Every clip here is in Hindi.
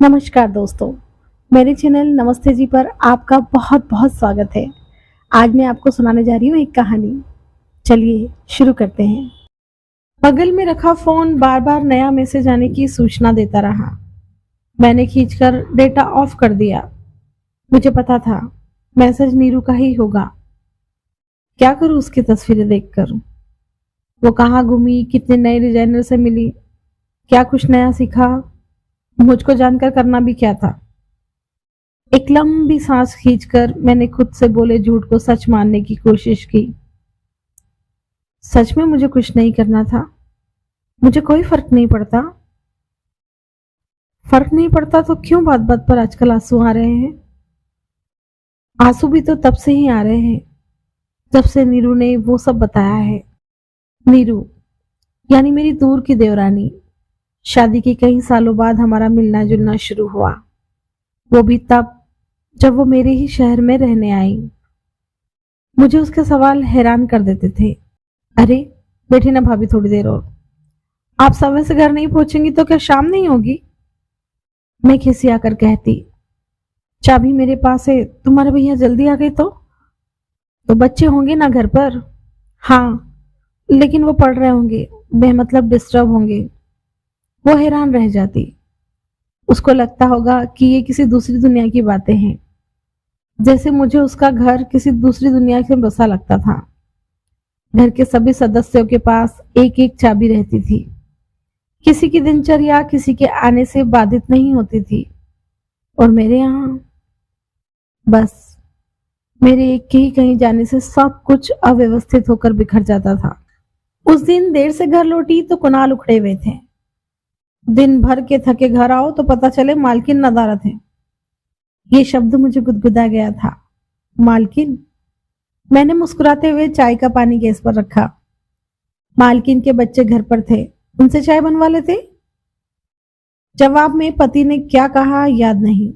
नमस्कार दोस्तों, मेरे चैनल नमस्ते जी पर आपका बहुत बहुत स्वागत है। आज मैं आपको सुनाने जा रही हूँ एक कहानी। चलिए शुरू करते हैं। बगल में रखा फोन बार बार नया मैसेज आने की सूचना देता रहा। मैंने खींचकर डेटा ऑफ कर दिया। मुझे पता था मैसेज नीरू का ही होगा। क्या करूँ उसकी तस्वीरें देखकर? वो कहाँ घूमी, कितने नए डिजाइनर से मिली, क्या कुछ नया सीखा, मुझको जानकर करना भी क्या था। एक लंबी सांस खींचकर मैंने खुद से बोले झूठ को सच मानने की कोशिश की। सच में मुझे कुछ नहीं करना था। मुझे कोई फर्क नहीं पड़ता। फर्क नहीं पड़ता तो क्यों बात बात पर आजकल आंसू आ रहे हैं? आंसू भी तो तब से ही आ रहे हैं जब से नीरू ने वो सब बताया है। नीरू यानी मेरी दूर की देवरानी। शादी के कई सालों बाद हमारा मिलना जुलना शुरू हुआ, वो भी तब जब वो मेरे ही शहर में रहने आई। मुझे उसके सवाल हैरान कर देते थे। अरे बैठे ना भाभी थोड़ी देर और। आप समय से घर नहीं पहुंचेंगी तो क्या शाम नहीं होगी? मैं खिसिया कर कहती। चाबी मेरे पास है, तुम्हारे भैया जल्दी आ गए तो बच्चे होंगे ना घर पर? हाँ, लेकिन वो पढ़ रहे होंगे, बेमतलब डिस्टर्ब होंगे। वो हैरान रह जाती। उसको लगता होगा कि ये किसी दूसरी दुनिया की बातें हैं, जैसे मुझे उसका घर किसी दूसरी दुनिया से बसा लगता था। घर के सभी सदस्यों के पास एक एक चाबी रहती थी। किसी की दिनचर्या किसी के आने से बाधित नहीं होती थी, और मेरे यहाँ बस मेरे एक के ही कहीं जाने से सब कुछ अव्यवस्थित होकर बिखर जाता था। उस दिन देर से घर लौटी तो कुणाल उखड़े हुए थे। दिन भर के थके घर आओ तो पता चले मालकिन नदारत है। ये शब्द मुझे गुदगुदा गया था। मालकिन? मैंने मुस्कुराते हुए चाय का पानी गैस पर रखा। मालकिन के बच्चे घर पर थे, उनसे चाय बनवा लेते। जवाब में पति ने क्या कहा याद नहीं,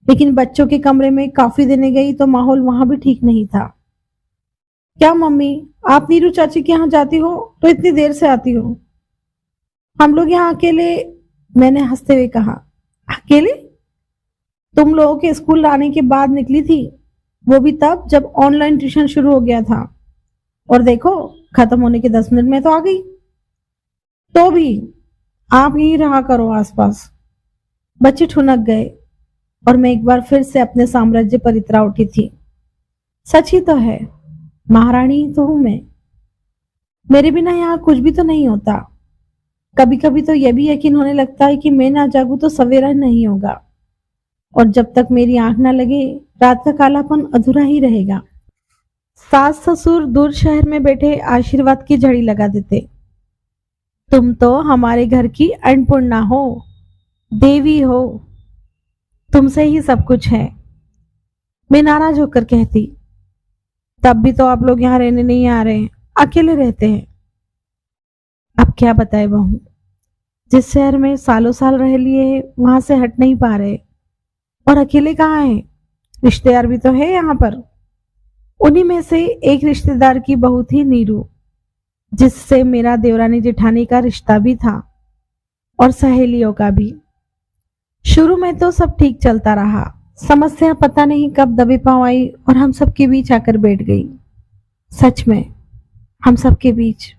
लेकिन बच्चों के कमरे में कॉफी देने गई तो माहौल वहां भी ठीक नहीं था। क्या मम्मी, आप नीरू चाची के यहाँ जाती हो तो इतनी देर से आती हो? हम लोग यहाँ अकेले। मैंने हंसते हुए कहा। अकेले? तुम लोगों के स्कूल आने के बाद निकली थी, वो भी तब जब ऑनलाइन ट्यूशन शुरू हो गया था। और देखो, खत्म होने के 10 मिनट में तो आ गई। तो भी आप यहीं रहा करो आसपास। बच्चे ठुनक गए और मैं एक बार फिर से अपने साम्राज्य पर इतरा उठी थी। सच ही तो है, महारानी ही तो हूं मैं। मेरे बिना यहाँ कुछ भी तो नहीं होता। कभी कभी तो यह भी यकीन होने लगता है कि मैं ना जागूं तो सवेरा नहीं होगा, और जब तक मेरी आंख ना लगे रात का कालापन अधूरा ही रहेगा। सास ससुर दूर शहर में बैठे आशीर्वाद की झड़ी लगा देते। तुम तो हमारे घर की अन्नपूर्णा हो, देवी हो, तुमसे ही सब कुछ है। मैं नाराज होकर कहती। तब भी तो आप लोग यहाँ रहने नहीं आ रहे हैं, अकेले रहते हैं। अब क्या बताए बहू, जिस शहर में सालों साल रह लिए वहां से हट नहीं पा रहे। और अकेले कहाँ हैं? रिश्तेदार भी तो है यहाँ पर। उन्हीं में से एक रिश्तेदार की बहू थी नीरू, जिससे मेरा देवरानी जेठानी का रिश्ता भी था, और सहेलियों का भी। शुरू में तो सब ठीक चलता रहा। समस्या पता नहीं कब दबे पांव आई और हम सबके बीच आकर बैठ गई। सच में, हम सबके बीच।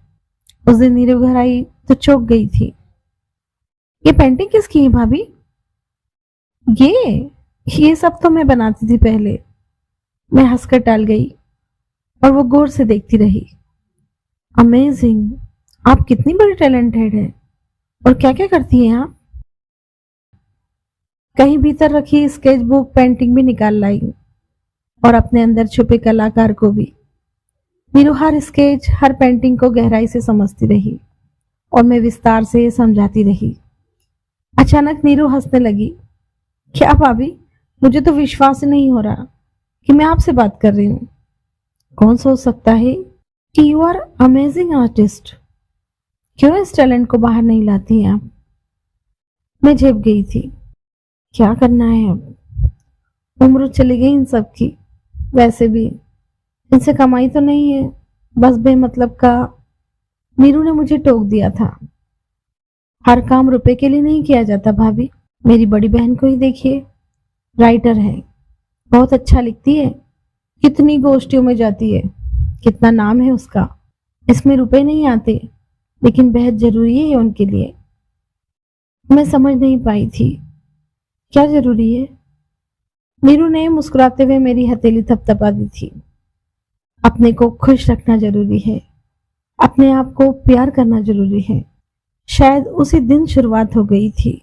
उस दिन नीरू घर आई तो चौंक गई थी। ये पेंटिंग किसकी है भाभी? ये सब तो मैं बनाती थी पहले। मैं हंसकर टाल गई और वो गौर से देखती रही। अमेजिंग, आप कितनी बड़ी टैलेंटेड है। और क्या क्या करती हैं आप? कहीं भीतर रखी स्केच बुक पेंटिंग भी निकाल लाई, और अपने अंदर छुपे कलाकार को भी। नीरू हर स्केच हर पेंटिंग को गहराई से समझती रही और मैं विस्तार से समझाती रही। अचानक नीरू हंसने लगी। क्या भाभी, मुझे तो विश्वास ही नहीं हो रहा कि मैं आपसे बात कर रही हूँ। कौन सोच सकता है कि यू आर अमेजिंग आर्टिस्ट। क्यों इस टैलेंट को बाहर नहीं लाती हैं आप? मैं झेप गई थी। क्या करना है अब? उम्र चली गई इन सब की। वैसे भी इनसे कमाई तो नहीं है, बस बेमतलब का। नीरू ने मुझे टोक दिया था। हर काम रुपए के लिए नहीं किया जाता भाभी। मेरी बड़ी बहन को ही देखिए, राइटर है, बहुत अच्छा लिखती है, कितनी गोष्ठियों में जाती है, कितना नाम है उसका। इसमें रुपए नहीं आते, लेकिन बेहद जरूरी है उनके लिए। मैं समझ नहीं पाई थी, क्या जरूरी है? नीरू ने मुस्कुराते हुए मेरी हथेली थपथपा दी थी। अपने को खुश रखना जरूरी है, अपने आप को प्यार करना जरूरी है। शायद उसी दिन शुरुआत हो गई थी।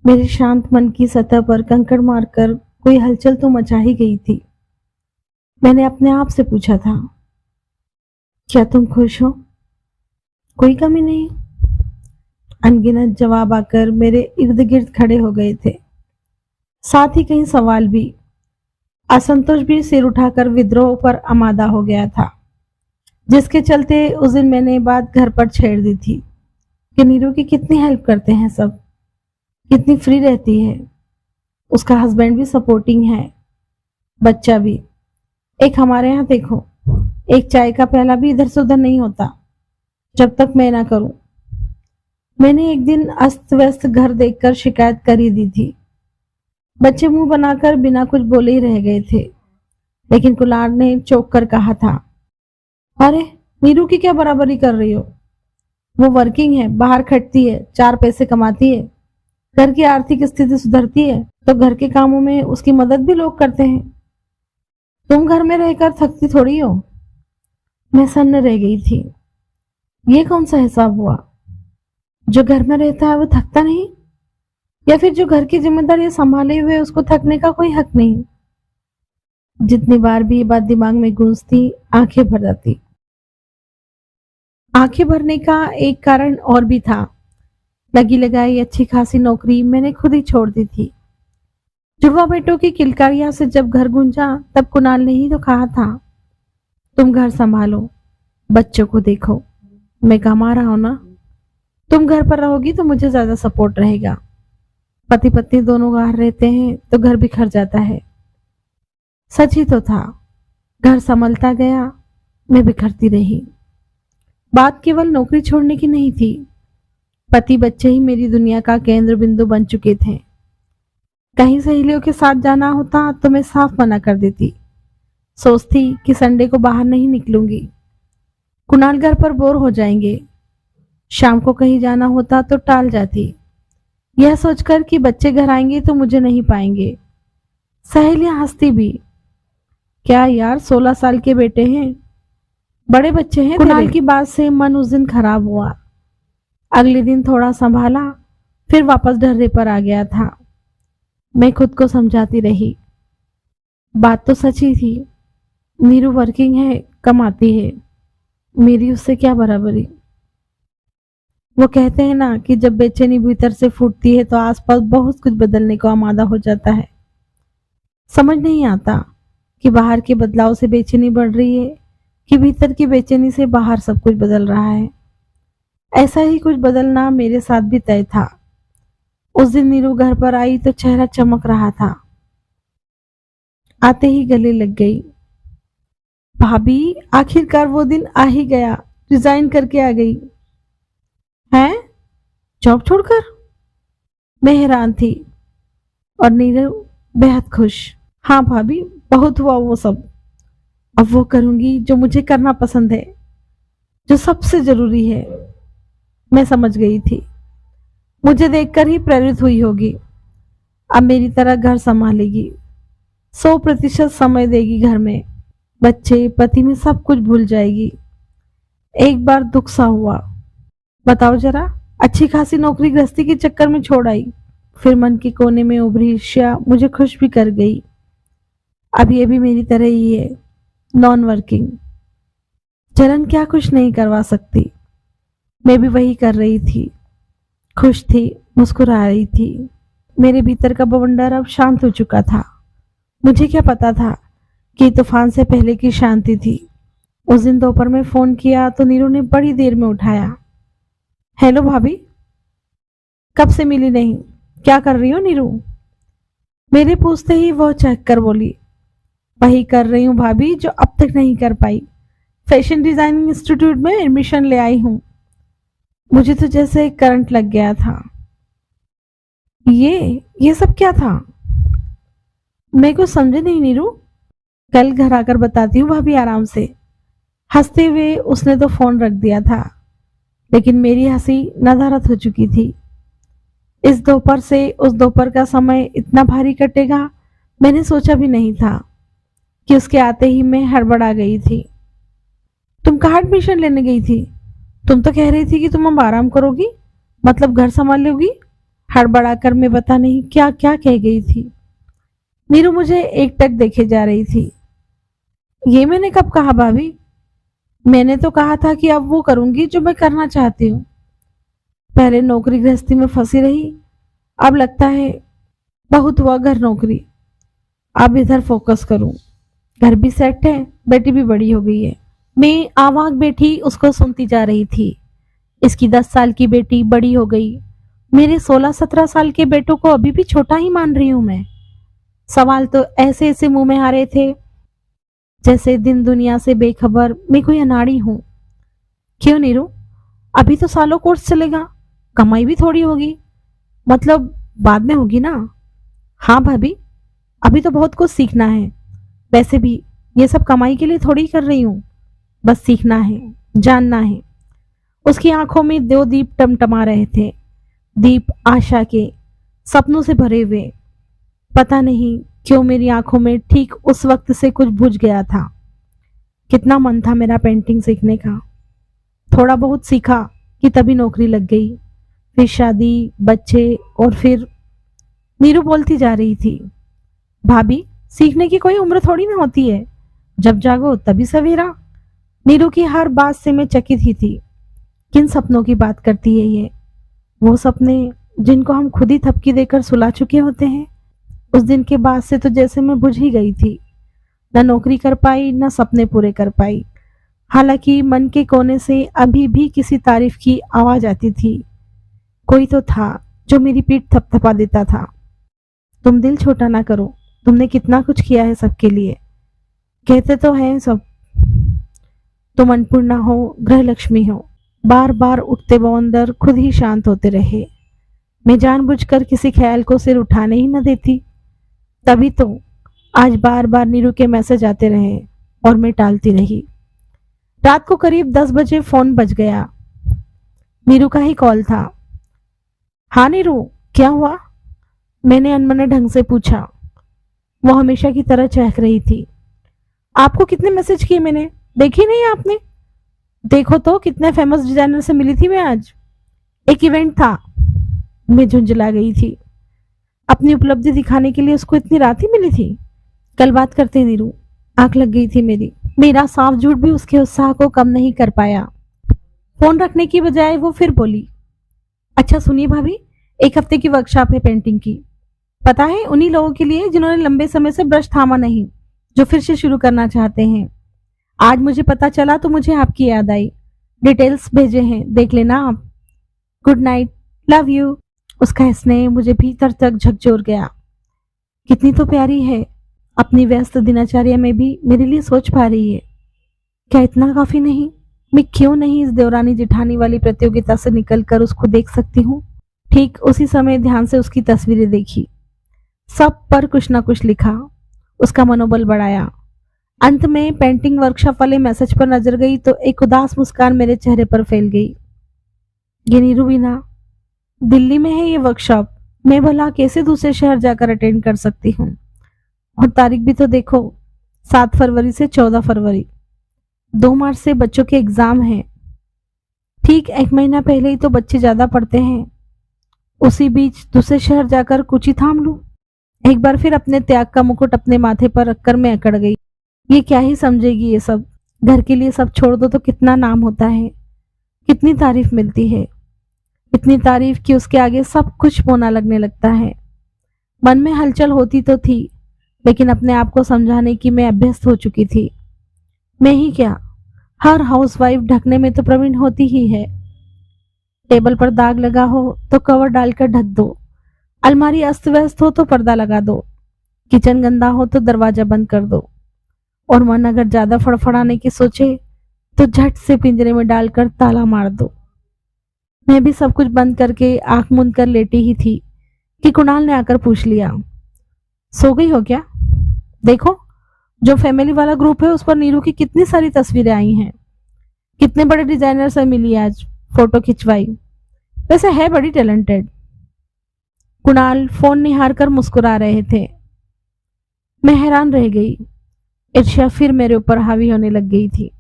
मेरे शांत मन की सतह पर कंकड़ मारकर कोई हलचल तो मचा ही गई थी। मैंने अपने आप से पूछा था, क्या तुम खुश हो? कोई कमी नहीं? अनगिनत जवाब आकर मेरे इर्द गिर्द खड़े हो गए थे, साथ ही कई सवाल भी। असंतोष भी सिर उठाकर विद्रोह पर आमादा हो गया था, जिसके चलते उस दिन मैंने बात घर पर छेड़ दी थी कि नीरू की कितनी हेल्प करते हैं सब, कितनी फ्री रहती है। उसका हस्बैंड भी सपोर्टिंग है, बच्चा भी। एक हमारे यहाँ देखो, एक चाय का प्याला भी इधर से उधर नहीं होता जब तक मैं ना करूं। मैंने एक दिन अस्त व्यस्त घर देखकर शिकायत कर ही दी थी। बच्चे मुंह बनाकर बिना कुछ बोले ही रह गए थे, लेकिन कुलार ने चौंक कर कहा था, अरे नीरू की क्या बराबरी कर रही हो? वो वर्किंग है, बाहर खटती है, 4 पैसे कमाती है, घर की आर्थिक स्थिति सुधरती है तो घर के कामों में उसकी मदद भी लोग करते हैं। तुम घर में रहकर थकती थोड़ी हो। मैं सन्न रह गई थी। ये कौन सा हिसाब हुआ? जो घर में रहता है वो थकता नहीं, या फिर जो घर की जिम्मेदारी संभाले हुए उसको थकने का कोई हक नहीं? जितनी बार भी ये बात दिमाग में गूंजती, आंखें भर जाती। आंखें भरने का एक कारण और भी था। लगी लगाई अच्छी खासी नौकरी मैंने खुद ही छोड़ दी थी। जुड़वा बेटों की किलकारियां से जब घर गूंजा तब कुणाल ने ही तो कहा था, तुम घर संभालो, बच्चों को देखो, मैं कमा रहा हूं ना, तुम घर पर रहोगी तो मुझे ज्यादा सपोर्ट रहेगा। पति पत्नी दोनों बाहर रहते हैं तो घर बिखर जाता है। सच ही तो था। घर संभलता गया, मैं बिखरती रही। बात केवल नौकरी छोड़ने की नहीं थी। पति बच्चे ही मेरी दुनिया का केंद्र बिंदु बन चुके थे। कहीं सहेलियों के साथ जाना होता तो मैं साफ मना कर देती। सोचती कि संडे को बाहर नहीं निकलूंगी, कुणाल घर पर बोर हो जाएंगे। शाम को कहीं जाना होता तो टाल जाती, यह सोचकर कि बच्चे घर आएंगे तो मुझे नहीं पाएंगे। सहेलियां हंसती भी, क्या यार 16 साल के बेटे हैं, बड़े बच्चे हैं। कुणाल की बात से मन उस दिन खराब हुआ। अगले दिन थोड़ा संभाला, फिर वापस ढर्रे पर आ गया था। मैं खुद को समझाती रही, बात तो सच ही थी। नीरू वर्किंग है, कमाती है, मेरी उससे क्या बराबरी। वो कहते हैं ना कि जब बेचैनी भीतर से फूटती है तो आसपास बहुत कुछ बदलने को आमादा हो जाता है। समझ नहीं आता कि बाहर के बदलाव से बेचैनी बढ़ रही है कि भीतर की बेचैनी से बाहर सब कुछ बदल रहा है। ऐसा ही कुछ बदलना मेरे साथ भी तय था। उस दिन नीरू घर पर आई तो चेहरा चमक रहा था। आते ही गले लग गई। भाभी, आखिरकार वो दिन आ ही गया, रिजाइन करके आ गई। हैं? जॉब छोड़कर? मैं हैरान थी और नीरू बेहद खुश। हाँ भाभी, बहुत हुआ वो सब। अब वो करूंगी जो मुझे करना पसंद है, जो सबसे जरूरी है। मैं समझ गई थी, मुझे देखकर ही प्रेरित हुई होगी। अब मेरी तरह घर संभालेगी, 100% समय देगी घर में, बच्चे पति में सब कुछ भूल जाएगी। एक बार दुख सा हुआ। बताओ जरा, अच्छी खासी नौकरी गृहस्थी के चक्कर में छोड़ आई, फिर मन के कोने में उभरी ईर्ष्या मुझे खुश भी कर गई। अब ये भी मेरी तरह ही है, नॉन वर्किंग। जलन क्या कुछ नहीं करवा सकती। मैं भी वही कर रही थी, खुश थी, मुस्कुरा रही थी। मेरे भीतर का बवंडर अब शांत हो चुका था। मुझे क्या पता था कि तूफान से पहले की शांति थी। उस दिन दोपहर में फोन किया तो नीरू ने बड़ी देर में उठाया। हेलो भाभी, कब से मिली नहीं, क्या कर रही हो नीरू? मेरे पूछते ही वो चेक कर बोली, वही कर रही हूँ भाभी जो अब तक नहीं कर पाई। फैशन डिजाइनिंग इंस्टीट्यूट में एडमिशन ले आई हूँ। मुझे तो जैसे करंट लग गया था। ये सब क्या था? मैं कुछ समझे नहीं नीरू। कल घर आकर बताती हूँ भाभी आराम से। हंसते हुए उसने तो फोन रख दिया था, लेकिन मेरी हंसी नदारद हो चुकी थी। इस दोपहर से उस दोपहर का समय इतना भारी कटेगा, मैंने सोचा भी नहीं था कि उसके आते ही मैं हड़बड़ा गई थी। तुम कहाँ एडमिशन लेने गई थी? तुम तो कह रही थी कि तुम अब आराम करोगी, मतलब घर संभाल लोगी। हड़बड़ा कर मैं पता नहीं क्या क्या कह गई थी। नीरू मुझे एकटक देखे जा रही थी। ये मैंने कब कहा भाभी? मैंने तो कहा था कि अब वो करूंगी जो मैं करना चाहती हूँ। पहले नौकरी गृहस्थी में फंसी रही, अब लगता है बहुत हुआ घर नौकरी, अब इधर फोकस करूं। घर भी सेट है, बेटी भी बड़ी हो गई है। मैं आवाक बैठी उसको सुनती जा रही थी। इसकी 10 साल की बेटी बड़ी हो गई, मेरे 16-17 साल के बेटों को अभी भी छोटा ही मान रही हूं मैं। सवाल तो ऐसे ऐसे मुंह में आ रहे थे जैसे दिन दुनिया से बेखबर मैं कोई अनाड़ी हूं। क्यों नीरू? अभी तो सालों कोर्स चलेगा, कमाई भी थोड़ी होगी, मतलब बाद में होगी ना। हाँ भाभी, अभी तो बहुत कुछ सीखना है। वैसे भी ये सब कमाई के लिए थोड़ी कर रही हूँ, बस सीखना है, जानना है। उसकी आंखों में 2 दीप टमटमा रहे थे, दीप आशा के, सपनों से भरे हुए। पता नहीं क्यों मेरी आंखों में ठीक उस वक्त से कुछ बुझ गया था। कितना मन था मेरा पेंटिंग सीखने का। थोड़ा बहुत सीखा कि तभी नौकरी लग गई, फिर शादी, बच्चे, और फिर। नीरू बोलती जा रही थी। भाभी, सीखने की कोई उम्र थोड़ी ना होती है, जब जागो तभी सवेरा। नीरू की हर बात से मैं चकित ही थी। किन सपनों की बात करती है ये? वो सपने जिनको हम खुद ही थपकी देकर सुला चुके होते हैं। उस दिन के बाद से तो जैसे मैं बुझ ही गई थी, न नौकरी कर पाई न सपने पूरे कर पाई। हालांकि मन के कोने से अभी भी किसी तारीफ की आवाज आती थी। कोई तो था जो मेरी पीठ थपथपा देता था। तुम दिल छोटा ना करो, तुमने कितना कुछ किया है सबके लिए। कहते तो हैं सब, तुम अन्नपूर्णा हो, गृह लक्ष्मी हो। बार बार उठते बवंदर खुद ही शांत होते रहे। मैं जानबूझकर किसी ख्याल को सिर उठाने ही न देती। तभी तो आज बार बार नीरू के मैसेज आते रहे और मैं टालती रही। रात को करीब 10 बजे फोन बज गया। नीरू का ही कॉल था। हाँ नीरू, क्या हुआ? मैंने अनमने ढंग से पूछा। वो हमेशा की तरह चहक रही थी। आपको कितने मैसेज किए मैंने, देखी नहीं आपने? देखो तो कितने फेमस डिजाइनर से मिली थी मैं आज। एक इवेंट था। मैं झुंझला गई थी। अपनी उपलब्धि दिखाने के लिए उसको इतनी रात ही मिली थी। कल बात करते नीरू, आंख लग गई थी मेरी। मेरा साफ झूठ भी उसके उत्साह को कम नहीं कर पाया। फोन रखने की बजाय वो फिर बोली, अच्छा सुनिए भाभी, एक हफ्ते की वर्कशॉप है पेंटिंग की। पता है, उन्हीं लोगों के लिए जिन्होंने लंबे समय से ब्रश थामा नहीं, जो फिर से शुरू करना चाहते हैं। आज मुझे पता चला तो मुझे आपकी याद आई। डिटेल्स भेजे हैं, देख लेना आप। Good night, love you. उसका स्नेह मुझे भीतर तक झकझोर गया। कितनी तो प्यारी है, अपनी व्यस्त दिनचर्या में भी मेरे लिए सोच पा रही है। क्या इतना काफी नहीं? मैं क्यों नहीं इस देवरानी जिठानी वाली प्रतियोगिता से निकलकर उसको देख सकती हूँ? ठीक उसी समय ध्यान से उसकी तस्वीरें देखी। सब पर कुछ ना कुछ लिखा। उसका मनोबल बढ़ाया। अंत में पेंटिंग वर्कशॉप वाले मैसेज पर नजर गई तो एक उदास मुस्कान मेरे चेहरे पर फैल गई। ये नीरू बीना, दिल्ली में है ये वर्कशॉप, मैं भला कैसे दूसरे शहर जाकर अटेंड कर सकती हूँ? और तारीख भी तो देखो, 7 फरवरी से 14 फरवरी। 2 मार्च से बच्चों के एग्जाम हैं। ठीक 1 महीना पहले ही तो बच्चे ज्यादा पढ़ते हैं। उसी बीच दूसरे शहर जाकर कुछ ही थाम लूं। एक बार फिर अपने त्याग का मुकुट अपने माथे पर रखकर मैं अकड़ गई। ये क्या ही समझेगी ये सब। घर के लिए सब छोड़ दो तो कितना नाम होता है, कितनी तारीफ मिलती है। इतनी तारीफ कि उसके आगे सब कुछ बोना लगने लगता है। मन में हलचल होती तो थी, लेकिन अपने आप को समझाने की मैं अभ्यस्त हो चुकी थी। मैं ही क्या, हर हाउसवाइफ ढकने में तो प्रवीण होती ही है। टेबल पर दाग लगा हो तो कवर डालकर ढक दो, अलमारी अस्त व्यस्त हो तो पर्दा लगा दो, किचन गंदा हो तो दरवाजा बंद कर दो, और मन अगर ज्यादा फड़फड़ाने की सोचे तो झट से पिंजरे में डालकर ताला मार दो। मैं भी सब कुछ बंद करके आंख मूंद कर लेटी ही थी कि कुणाल ने आकर पूछ लिया, सो गई हो क्या? देखो, जो फैमिली वाला ग्रुप है उस पर नीरू की कितनी सारी तस्वीरें आई हैं। कितने बड़े डिजाइनर से मिली आज, फोटो खिंचवाई। वैसे है बड़ी टैलेंटेड। कुणाल फोन निहार कर मुस्कुरा रहे थे। मैं हैरान रह गई। ईर्ष्या फिर मेरे ऊपर हावी होने लग गई थी।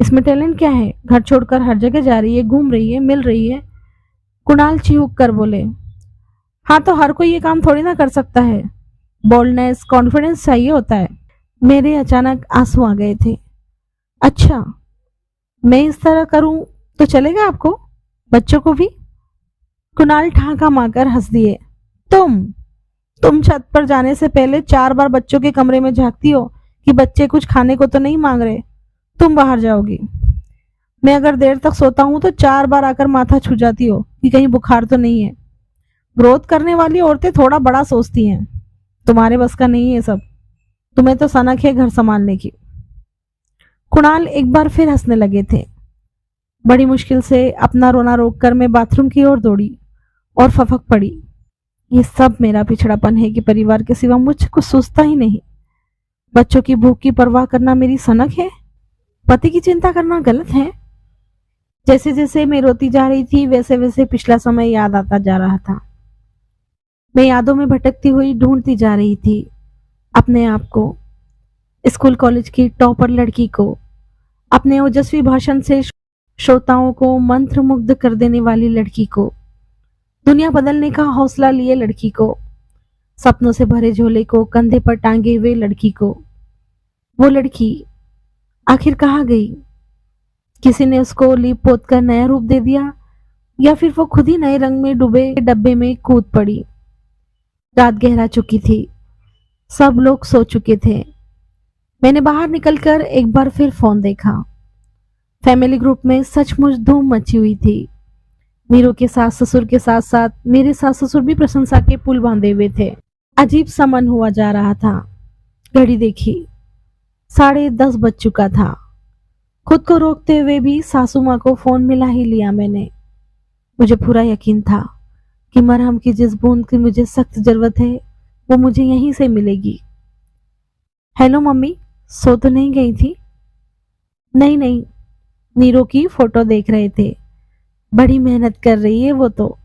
इसमें टैलेंट क्या है? घर छोड़कर हर जगह जा रही है, घूम रही है, मिल रही है। कुणाल चिहुक कर बोले, हाँ तो हर कोई ये काम थोड़ी ना कर सकता है। बोल्डनेस, कॉन्फिडेंस चाहिए होता है। मेरे अचानक आंसू आ गए थे। अच्छा, मैं इस तरह करूं तो चलेगा आपको, बच्चों को भी? कुणाल ठाका मारकर हंस दिए। तुम छत पर जाने से पहले 4 बार बच्चों के कमरे में झांकती हो कि बच्चे कुछ खाने को तो नहीं मांग रहे। तुम बाहर जाओगी। मैं अगर देर तक सोता हूं तो 4 बार आकर माथा छू जाती हो कि कहीं बुखार तो नहीं है। ग्रोथ करने वाली औरतें थोड़ा बड़ा सोचती हैं। तुम्हारे बस का नहीं है सब। तुम्हें तो सनक है घर संभालने की। कुणाल एक बार फिर हंसने लगे थे। बड़ी मुश्किल से अपना रोना रोककर मैं बाथरूम की ओर दौड़ी और फपक पड़ी। ये सब मेरा पिछड़ापन है कि परिवार के सिवा मुझ कुछ सोचता ही नहीं। बच्चों की भूख की परवाह करना मेरी सनक है? पति की चिंता करना गलत है? जैसे जैसे मैं रोती जा रही थी वैसे वैसे पिछला समय याद आता जा रहा था। मैं यादों में भटकती हुई ढूंढती जा रही थी अपने आप को, स्कूल कॉलेज की टॉपर लड़की को, अपने ओजस्वी भाषण से श्रोताओं को मंत्रमुग्ध कर देने वाली लड़की को, दुनिया बदलने का हौसला लिए लड़की को, सपनों से भरे झोले को कंधे पर टांगे हुए लड़की को। वो लड़की आखिर कहाँ गई? किसी ने उसको लीप पोत कर नया रूप दे दिया या फिर वो खुद ही नए रंग में डूबे डब्बे में कूद पड़ी। रात गहरा चुकी थी। सब लोग सो चुके थे। मैंने बाहर निकलकर एक बार फिर फोन देखा। फैमिली ग्रुप में सचमुच धूम मची हुई थी। नीरू के सास ससुर के साथ साथ मेरे सास ससुर भी प्रशंसा के पुल बांधे हुए थे। अजीब सा मन हुआ जा रहा था। घड़ी देखी, 10:30 बज चुका था। खुद को रोकते हुए भी सासू माँ को फोन मिला ही लिया मैंने। मुझे पूरा यकीन था कि मरहम की जिस बूंद की मुझे सख्त जरूरत है वो मुझे यहीं से मिलेगी। हेलो मम्मी, सो तो नहीं गई थी? नहीं, नीरू की फोटो देख रहे थे। बड़ी मेहनत कर रही है वो तो।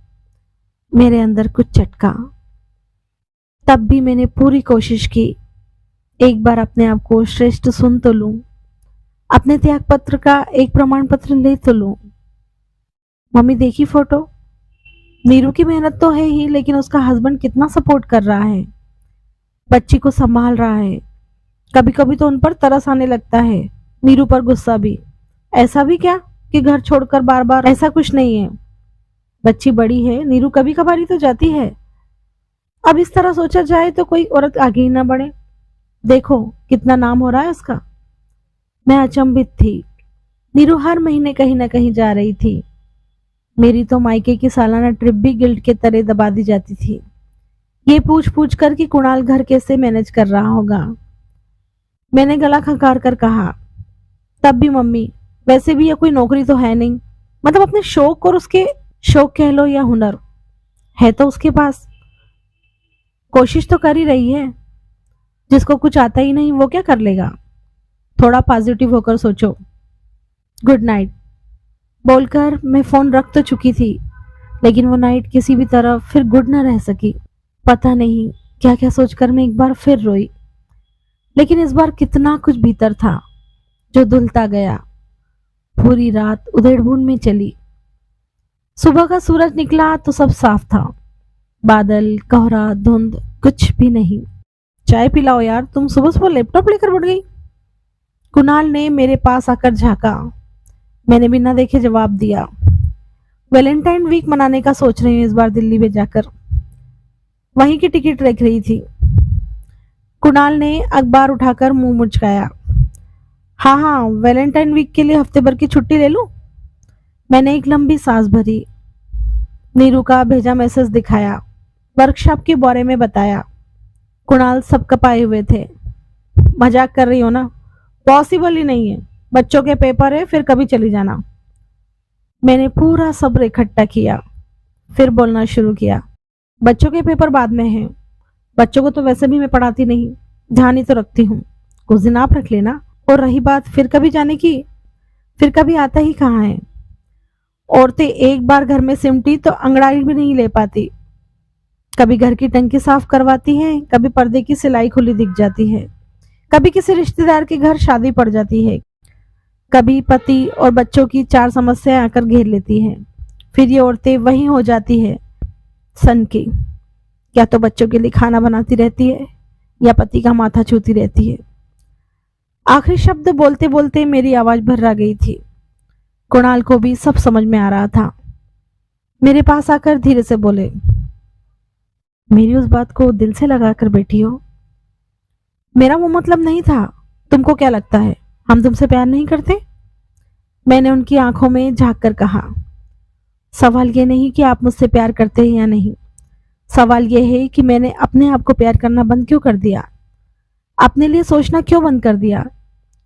मेरे अंदर कुछ चटका। तब भी मैंने पूरी कोशिश की, एक बार अपने आप को श्रेष्ठ सुन तो लूं, अपने त्याग पत्र का एक प्रमाण पत्र ले तो लूं। मम्मी देखी फोटो? नीरू की मेहनत तो है ही, लेकिन उसका हस्बैंड कितना सपोर्ट कर रहा है, बच्ची को संभाल रहा है। कभी कभी तो उन पर तरस आने लगता है, नीरू पर गुस्सा भी। ऐसा भी क्या कि घर छोड़कर बार बार? ऐसा कुछ नहीं है, बच्ची बड़ी है, नीरू कभी कभार तो जाती है। अब इस तरह सोचा जाए तो कोई औरत आगे ही ना बढ़े। देखो कितना नाम हो रहा है उसका। मैं अचंभित थी। नीरू हर महीने कहीं ना कहीं जा रही थी। मेरी तो मायके की सालाना ट्रिप भी गिल्ट के तरह दबा दी जाती थी, ये पूछ पूछ कर कि कुणाल घर कैसे मैनेज कर रहा होगा। मैंने गला खंगार कर कहा, तब भी मम्मी, वैसे भी ये कोई नौकरी तो है नहीं। मतलब अपने शौक, और उसके शौक कह लो या हुनर है तो उसके पास। कोशिश तो कर ही रही है। जिसको कुछ आता ही नहीं वो क्या कर लेगा? थोड़ा पॉजिटिव होकर सोचो। गुड नाइट बोलकर मैं फोन रख तो चुकी थी, लेकिन वो नाइट किसी भी तरह फिर गुड न रह सकी। पता नहीं क्या क्या सोचकर मैं एक बार फिर रोई, लेकिन इस बार कितना कुछ भीतर था जो धुलता गया। पूरी रात उधेड़बुन में चली। सुबह का सूरज निकला तो सब साफ था। बादल, कोहरा, धुंध कुछ भी नहीं। चाय पिलाओ यार, तुम सुबह सुबह लैपटॉप लेकर बढ़ गई। कुणाल ने मेरे पास आकर झांका। मैंने बिना देखे जवाब दिया, वैलेंटाइन वीक मनाने का सोच रही हूँ इस बार दिल्ली में जाकर। वहीं की टिकट रख रही थी। कुणाल ने अखबार उठाकर मुंह मुचकाया। हाँ, वैलेंटाइन वीक के लिए हफ्ते भर की छुट्टी ले लूं? मैंने एक लंबी सांस भरी। नीरू का भेजा मैसेज दिखाया, वर्कशॉप के बारे में बताया। कुणाल सब कपाए हुए थे। मजाक कर रही हो ना? पॉसिबल ही नहीं है, बच्चों के पेपर है, फिर कभी चली जाना। मैंने पूरा सब्र इकट्ठा किया, फिर बोलना शुरू किया। बच्चों के पेपर बाद में हैं। बच्चों को तो वैसे भी मैं पढ़ाती नहीं, ध्यान ही तो रखती हूँ। कुछ दिन आप रख लेना। और रही बात फिर कभी जाने की, फिर कभी आता ही कहाँ है। औरतें एक बार घर में सिमटी तो अंगड़ाई भी नहीं ले पाती। कभी घर की टंकी साफ करवाती हैं, कभी पर्दे की सिलाई खुली दिख जाती है, कभी किसी रिश्तेदार के घर शादी पड़ जाती है, कभी पति और बच्चों की 4 समस्याएं आकर घेर लेती हैं। फिर ये औरतें वहीं हो जाती है सन की, या तो बच्चों के लिए खाना बनाती रहती है या पति का माथा छूती रहती है। आखिरी शब्द बोलते बोलते मेरी आवाज भर्रा गई थी। कुणाल को भी सब समझ में आ रहा था। मेरे पास आकर धीरे से बोले, मेरी उस बात को दिल से लगाकर बैठी हो। मेरा वो मतलब नहीं था। तुमको क्या लगता है हम तुमसे प्यार नहीं करते? मैंने उनकी आंखों में झांक कर कहा, सवाल ये नहीं कि आप मुझसे प्यार करते हैं या नहीं, सवाल ये है कि मैंने अपने आप को प्यार करना बंद क्यों कर दिया, अपने लिए सोचना क्यों बंद कर दिया,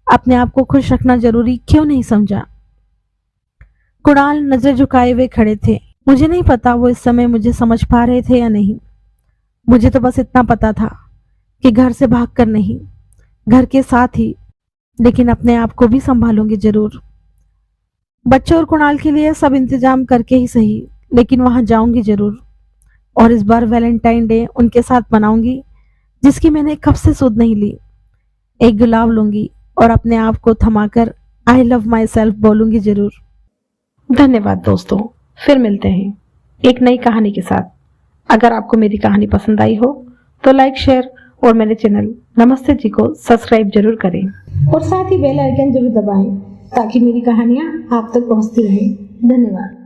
अपने आप को खुश रखना जरूरी क्यों नहीं समझा। कुणाल नजर झुकाए हुए खड़े थे। मुझे नहीं पता वो इस समय मुझे समझ पा रहे थे या नहीं। मुझे तो बस इतना पता था कि घर से भागकर नहीं, घर के साथ ही, लेकिन अपने आप को भी संभालूंगी जरूर। बच्चों और कुणाल के लिए सब इंतजाम करके ही सही, लेकिन वहां जाऊंगी जरूर। और इस बार वैलेंटाइन डे उनके साथ मनाऊंगी, जिसकी मैंने कब से सुध नहीं ली। एक गुलाब लूंगी और अपने आप को थमाकर आई लव माई सेल्फ बोलूंगी जरूर। धन्यवाद दोस्तों, फिर मिलते हैं एक नई कहानी के साथ। अगर आपको मेरी कहानी पसंद आई हो तो लाइक, शेयर और मेरे चैनल नमस्ते जी को सब्सक्राइब जरूर करें और साथ ही बेल आइकन जरूर दबाएं ताकि मेरी कहानियां आप तक पहुंचती रहें। धन्यवाद।